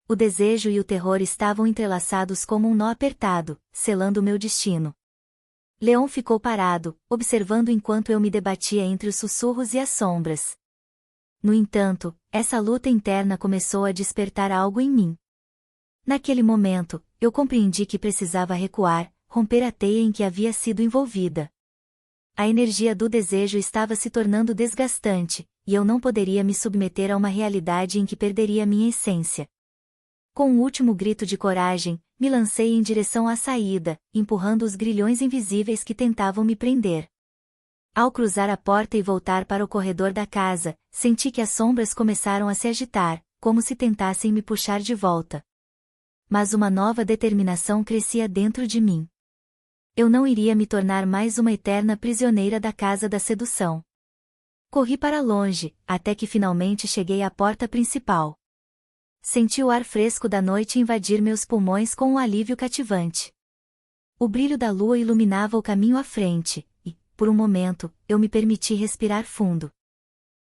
O desejo e o terror estavam entrelaçados como um nó apertado, selando meu destino. Leon ficou parado, observando enquanto eu me debatia entre os sussurros e as sombras. No entanto, essa luta interna começou a despertar algo em mim. Naquele momento, eu compreendi que precisava recuar, romper a teia em que havia sido envolvida. A energia do desejo estava se tornando desgastante, e eu não poderia me submeter a uma realidade em que perderia minha essência. Com um último grito de coragem, me lancei em direção à saída, empurrando os grilhões invisíveis que tentavam me prender. Ao cruzar a porta e voltar para o corredor da casa, senti que as sombras começaram a se agitar, como se tentassem me puxar de volta. Mas uma nova determinação crescia dentro de mim. Eu não iria me tornar mais uma eterna prisioneira da casa da sedução. Corri para longe, até que finalmente cheguei à porta principal. Senti o ar fresco da noite invadir meus pulmões com um alívio cativante. O brilho da lua iluminava o caminho à frente, e, por um momento, eu me permiti respirar fundo.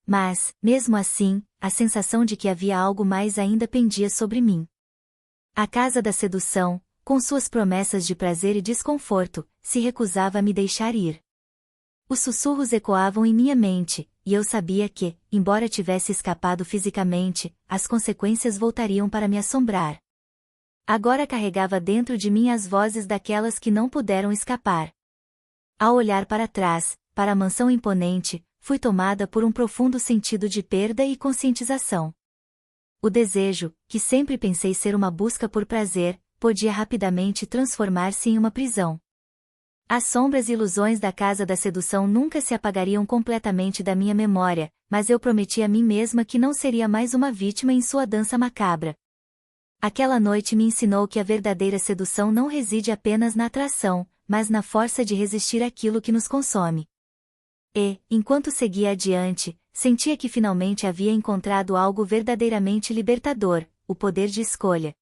Mas, mesmo assim, a sensação de que havia algo mais ainda pendia sobre mim. A casa da sedução, com suas promessas de prazer e desconforto, se recusava a me deixar ir. Os sussurros ecoavam em minha mente, e eu sabia que, embora tivesse escapado fisicamente, as consequências voltariam para me assombrar. Agora carregava dentro de mim as vozes daquelas que não puderam escapar. Ao olhar para trás, para a mansão imponente, fui tomada por um profundo sentido de perda e conscientização. O desejo, que sempre pensei ser uma busca por prazer, podia rapidamente transformar-se em uma prisão. As sombras e ilusões da casa da sedução nunca se apagariam completamente da minha memória, mas eu prometi a mim mesma que não seria mais uma vítima em sua dança macabra. Aquela noite me ensinou que a verdadeira sedução não reside apenas na atração, mas na força de resistir àquilo que nos consome. E, enquanto seguia adiante, sentia que finalmente havia encontrado algo verdadeiramente libertador, o poder de escolha.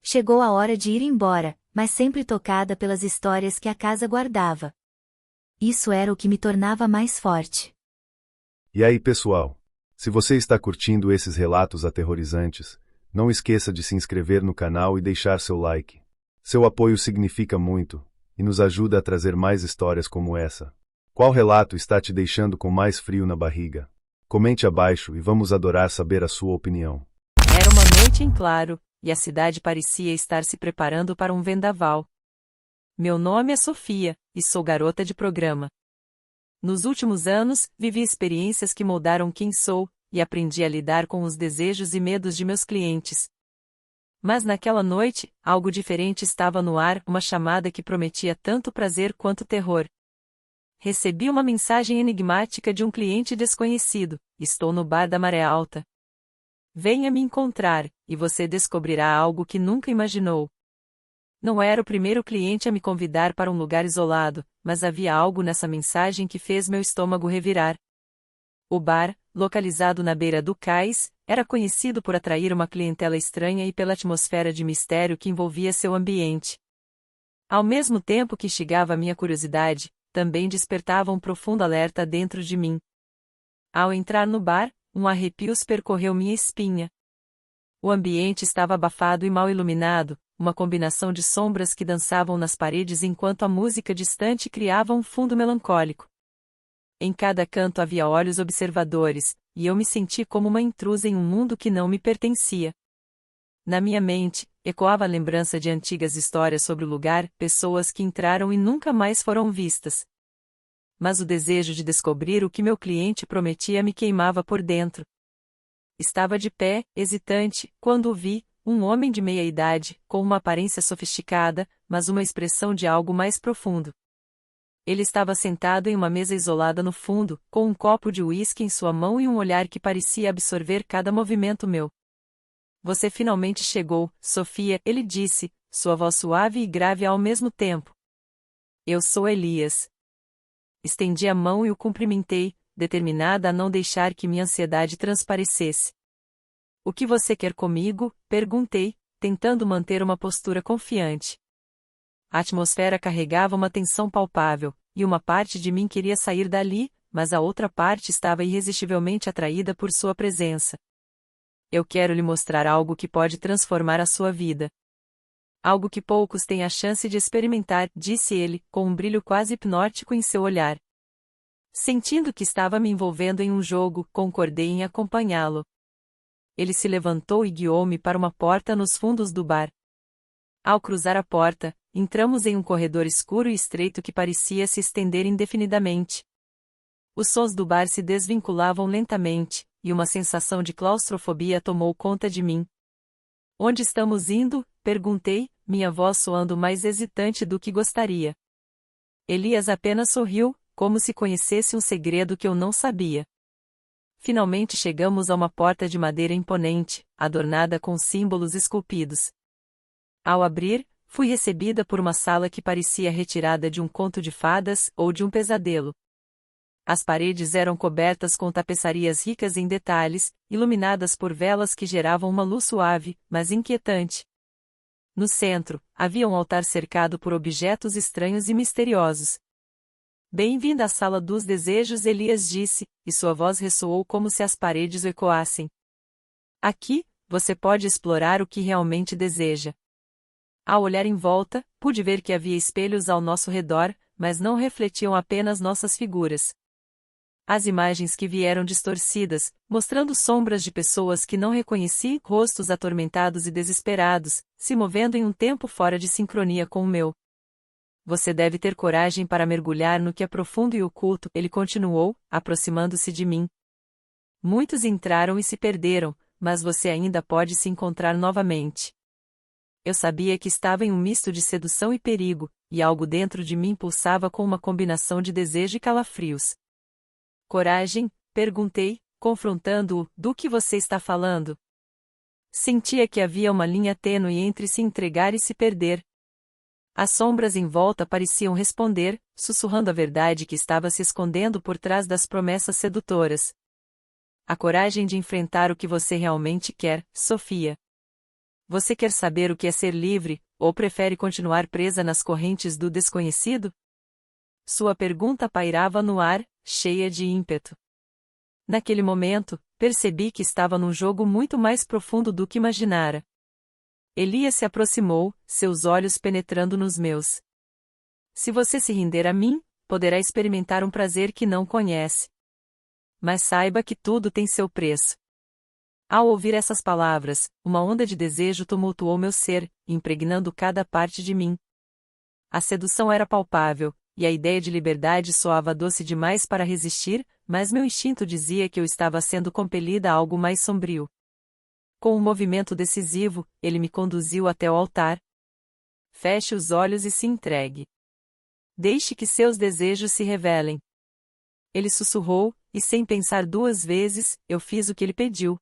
Chegou a hora de ir embora, mas sempre tocada pelas histórias que a casa guardava. Isso era o que me tornava mais forte. E aí, pessoal? Se você está curtindo esses relatos aterrorizantes, não esqueça de se inscrever no canal e deixar seu like. Seu apoio significa muito, e nos ajuda a trazer mais histórias como essa. Qual relato está te deixando com mais frio na barriga? Comente abaixo e vamos adorar saber a sua opinião. Era uma noite em claro, e a cidade parecia estar se preparando para um vendaval. Meu nome é Sofia, e sou garota de programa. Nos últimos anos, vivi experiências que moldaram quem sou, e aprendi a lidar com os desejos e medos de meus clientes. Mas naquela noite, algo diferente estava no ar, uma chamada que prometia tanto prazer quanto terror. Recebi uma mensagem enigmática de um cliente desconhecido: estou no bar da Maré Alta. Venha me encontrar, e você descobrirá algo que nunca imaginou. Não era o primeiro cliente a me convidar para um lugar isolado, mas havia algo nessa mensagem que fez meu estômago revirar. O bar, localizado na beira do cais, era conhecido por atrair uma clientela estranha e pela atmosfera de mistério que envolvia seu ambiente. Ao mesmo tempo que instigava minha curiosidade, também despertava um profundo alerta dentro de mim. Ao entrar no bar, um arrepio percorreu minha espinha. O ambiente estava abafado e mal iluminado, uma combinação de sombras que dançavam nas paredes enquanto a música distante criava um fundo melancólico. Em cada canto havia olhos observadores, e eu me senti como uma intrusa em um mundo que não me pertencia. Na minha mente, ecoava a lembrança de antigas histórias sobre o lugar, pessoas que entraram e nunca mais foram vistas. Mas o desejo de descobrir o que meu cliente prometia me queimava por dentro. Estava de pé, hesitante, quando o vi, um homem de meia idade, com uma aparência sofisticada, mas uma expressão de algo mais profundo. Ele estava sentado em uma mesa isolada no fundo, com um copo de uísque em sua mão e um olhar que parecia absorver cada movimento meu. Você finalmente chegou, Sofia, ele disse, sua voz suave e grave ao mesmo tempo. Eu sou Elias. Estendi a mão e o cumprimentei, determinada a não deixar que minha ansiedade transparecesse. O que você quer comigo? Perguntei, tentando manter uma postura confiante. A atmosfera carregava uma tensão palpável, e uma parte de mim queria sair dali, mas a outra parte estava irresistivelmente atraída por sua presença. Eu quero lhe mostrar algo que pode transformar a sua vida. Algo que poucos têm a chance de experimentar, disse ele, com um brilho quase hipnótico em seu olhar. Sentindo que estava me envolvendo em um jogo, concordei em acompanhá-lo. Ele se levantou e guiou-me para uma porta nos fundos do bar. Ao cruzar a porta, entramos em um corredor escuro e estreito que parecia se estender indefinidamente. Os sons do bar se desvinculavam lentamente, e uma sensação de claustrofobia tomou conta de mim. Onde estamos indo? Perguntei, minha voz soando mais hesitante do que gostaria. Elias apenas sorriu, como se conhecesse um segredo que eu não sabia. Finalmente chegamos a uma porta de madeira imponente, adornada com símbolos esculpidos. Ao abrir, fui recebida por uma sala que parecia retirada de um conto de fadas ou de um pesadelo. As paredes eram cobertas com tapeçarias ricas em detalhes, iluminadas por velas que geravam uma luz suave, mas inquietante. No centro, havia um altar cercado por objetos estranhos e misteriosos. Bem-vinda à sala dos desejos, Elias disse, e sua voz ressoou como se as paredes o ecoassem. Aqui, você pode explorar o que realmente deseja. Ao olhar em volta, pude ver que havia espelhos ao nosso redor, mas não refletiam apenas nossas figuras. As imagens que vieram distorcidas, mostrando sombras de pessoas que não reconheci, rostos atormentados e desesperados, se movendo em um tempo fora de sincronia com o meu. Você deve ter coragem para mergulhar no que é profundo e oculto, ele continuou, aproximando-se de mim. Muitos entraram e se perderam, mas você ainda pode se encontrar novamente. Eu sabia que estava em um misto de sedução e perigo, e algo dentro de mim pulsava com uma combinação de desejo e calafrios. Coragem? Perguntei, confrontando-o. Do que você está falando? Sentia que havia uma linha tênue entre se entregar e se perder. As sombras em volta pareciam responder, sussurrando a verdade que estava se escondendo por trás das promessas sedutoras. A coragem de enfrentar o que você realmente quer, Sofia. Você quer saber o que é ser livre, ou prefere continuar presa nas correntes do desconhecido? Sua pergunta pairava no ar, cheia de ímpeto. Naquele momento, percebi que estava num jogo muito mais profundo do que imaginara. Elias se aproximou, seus olhos penetrando nos meus. Se você se render a mim, poderá experimentar um prazer que não conhece. Mas saiba que tudo tem seu preço. Ao ouvir essas palavras, uma onda de desejo tumultuou meu ser, impregnando cada parte de mim. A sedução era palpável, e a ideia de liberdade soava doce demais para resistir, mas meu instinto dizia que eu estava sendo compelida a algo mais sombrio. Com um movimento decisivo, ele me conduziu até o altar. Feche os olhos e se entregue. Deixe que seus desejos se revelem. Ele sussurrou, e sem pensar duas vezes, eu fiz o que ele pediu.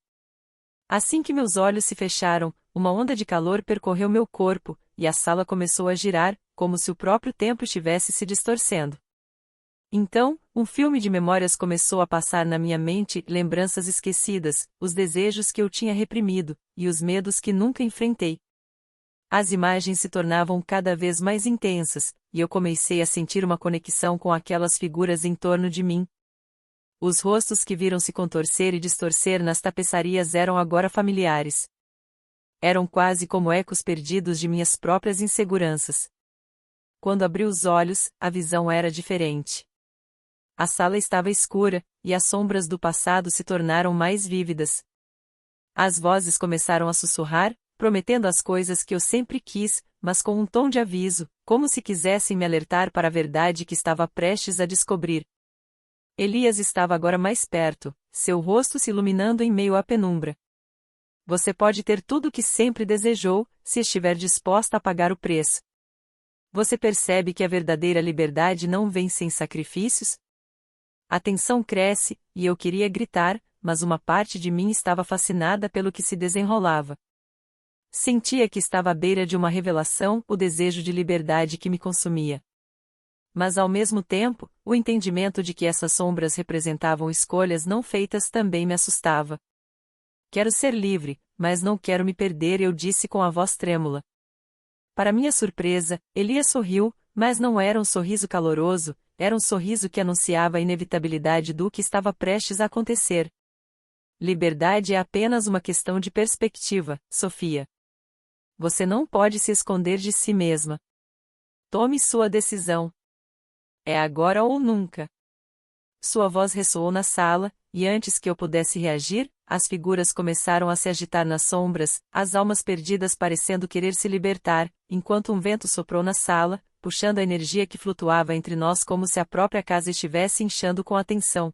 Assim que meus olhos se fecharam, uma onda de calor percorreu meu corpo, e a sala começou a girar, como se o próprio tempo estivesse se distorcendo. Então, um filme de memórias começou a passar na minha mente, lembranças esquecidas, os desejos que eu tinha reprimido, e os medos que nunca enfrentei. As imagens se tornavam cada vez mais intensas, e eu comecei a sentir uma conexão com aquelas figuras em torno de mim. Os rostos que viram se contorcer e distorcer nas tapeçarias eram agora familiares. Eram quase como ecos perdidos de minhas próprias inseguranças. Quando abri os olhos, a visão era diferente. A sala estava escura, e as sombras do passado se tornaram mais vívidas. As vozes começaram a sussurrar, prometendo as coisas que eu sempre quis, mas com um tom de aviso, como se quisessem me alertar para a verdade que estava prestes a descobrir. Elias estava agora mais perto, seu rosto se iluminando em meio à penumbra. Você pode ter tudo o que sempre desejou, se estiver disposta a pagar o preço. Você percebe que a verdadeira liberdade não vem sem sacrifícios? A tensão cresce, e eu queria gritar, mas uma parte de mim estava fascinada pelo que se desenrolava. Sentia que estava à beira de uma revelação, o desejo de liberdade que me consumia. Mas ao mesmo tempo, o entendimento de que essas sombras representavam escolhas não feitas também me assustava. Quero ser livre, mas não quero me perder, eu disse com a voz trêmula. Para minha surpresa, Elias sorriu, mas não era um sorriso caloroso, era um sorriso que anunciava a inevitabilidade do que estava prestes a acontecer. Liberdade é apenas uma questão de perspectiva, Sofia. Você não pode se esconder de si mesma. Tome sua decisão. É agora ou nunca. Sua voz ressoou na sala, e antes que eu pudesse reagir, as figuras começaram a se agitar nas sombras, as almas perdidas parecendo querer se libertar, enquanto um vento soprou na sala, puxando a energia que flutuava entre nós como se a própria casa estivesse inchando com a tensão.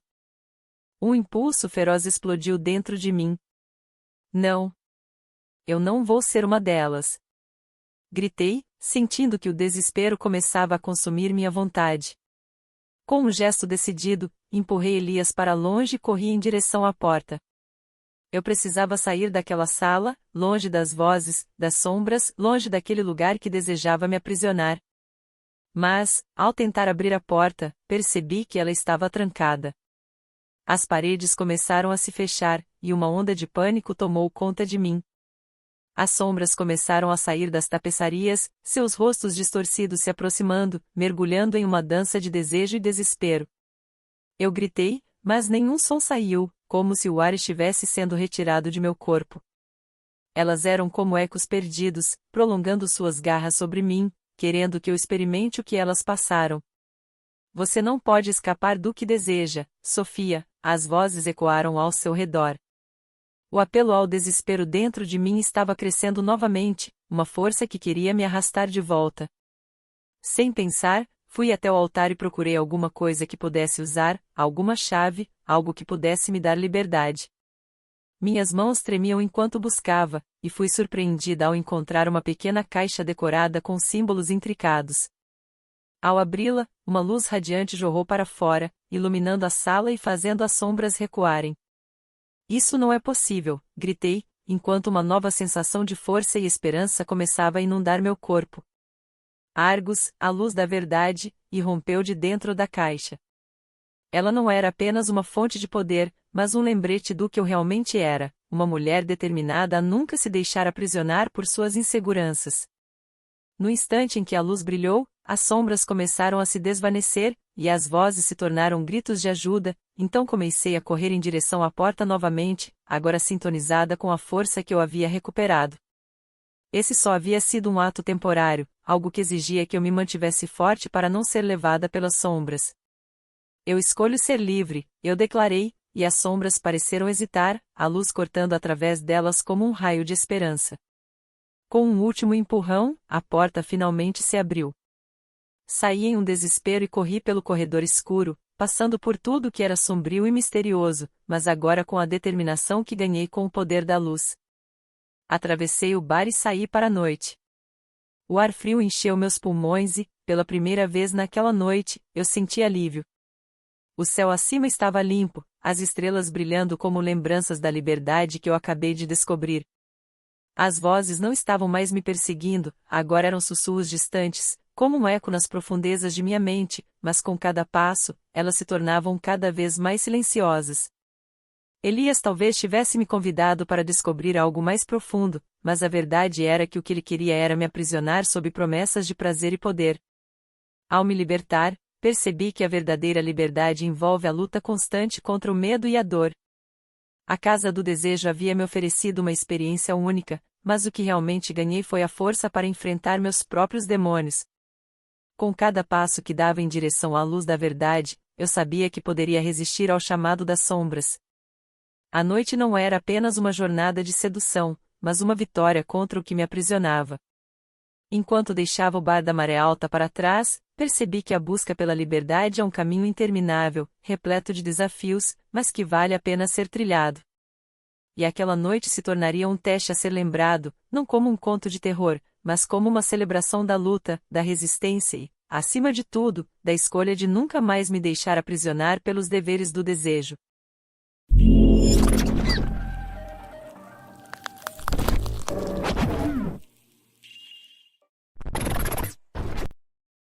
Um impulso feroz explodiu dentro de mim. Não. Eu não vou ser uma delas. Gritei, sentindo que o desespero começava a consumir minha vontade. Com um gesto decidido, empurrei Elias para longe e corri em direção à porta. Eu precisava sair daquela sala, longe das vozes, das sombras, longe daquele lugar que desejava me aprisionar. Mas, ao tentar abrir a porta, percebi que ela estava trancada. As paredes começaram a se fechar, e uma onda de pânico tomou conta de mim. As sombras começaram a sair das tapeçarias, seus rostos distorcidos se aproximando, mergulhando em uma dança de desejo e desespero. Eu gritei, mas nenhum som saiu, como se o ar estivesse sendo retirado de meu corpo. Elas eram como ecos perdidos, prolongando suas garras sobre mim, querendo que eu experimente o que elas passaram. Você não pode escapar do que deseja, Sofia, as vozes ecoaram ao seu redor. O apelo ao desespero dentro de mim estava crescendo novamente, uma força que queria me arrastar de volta. Sem pensar, fui até o altar e procurei alguma coisa que pudesse usar, alguma chave, algo que pudesse me dar liberdade. Minhas mãos tremiam enquanto buscava, e fui surpreendida ao encontrar uma pequena caixa decorada com símbolos intricados. Ao abri-la, uma luz radiante jorrou para fora, iluminando a sala e fazendo as sombras recuarem. Isso não é possível, gritei, enquanto uma nova sensação de força e esperança começava a inundar meu corpo. Argus, a luz da verdade, irrompeu de dentro da caixa. Ela não era apenas uma fonte de poder, mas um lembrete do que eu realmente era, uma mulher determinada a nunca se deixar aprisionar por suas inseguranças. No instante em que a luz brilhou, as sombras começaram a se desvanecer, e as vozes se tornaram gritos de ajuda, então comecei a correr em direção à porta novamente, agora sintonizada com a força que eu havia recuperado. Esse só havia sido um ato temporário, algo que exigia que eu me mantivesse forte para não ser levada pelas sombras. Eu escolho ser livre, eu declarei, e as sombras pareceram hesitar, a luz cortando através delas como um raio de esperança. Com um último empurrão, a porta finalmente se abriu. Saí em um desespero e corri pelo corredor escuro, passando por tudo que era sombrio e misterioso, mas agora com a determinação que ganhei com o poder da luz. Atravessei o bar e saí para a noite. O ar frio encheu meus pulmões e, pela primeira vez naquela noite, eu senti alívio. O céu acima estava limpo, as estrelas brilhando como lembranças da liberdade que eu acabei de descobrir. As vozes não estavam mais me perseguindo, agora eram sussurros distantes, como um eco nas profundezas de minha mente, mas com cada passo, elas se tornavam cada vez mais silenciosas. Elias talvez tivesse me convidado para descobrir algo mais profundo, mas a verdade era que o que ele queria era me aprisionar sob promessas de prazer e poder. Ao me libertar, percebi que a verdadeira liberdade envolve a luta constante contra o medo e a dor. A Casa do Desejo havia me oferecido uma experiência única, mas o que realmente ganhei foi a força para enfrentar meus próprios demônios. Com cada passo que dava em direção à luz da verdade, eu sabia que poderia resistir ao chamado das sombras. A noite não era apenas uma jornada de sedução, mas uma vitória contra o que me aprisionava. Enquanto deixava o bar da Maré Alta para trás, percebi que a busca pela liberdade é um caminho interminável, repleto de desafios, mas que vale a pena ser trilhado. E aquela noite se tornaria um teste a ser lembrado, não como um conto de terror, mas como uma celebração da luta, da resistência e, acima de tudo, da escolha de nunca mais me deixar aprisionar pelos deveres do desejo.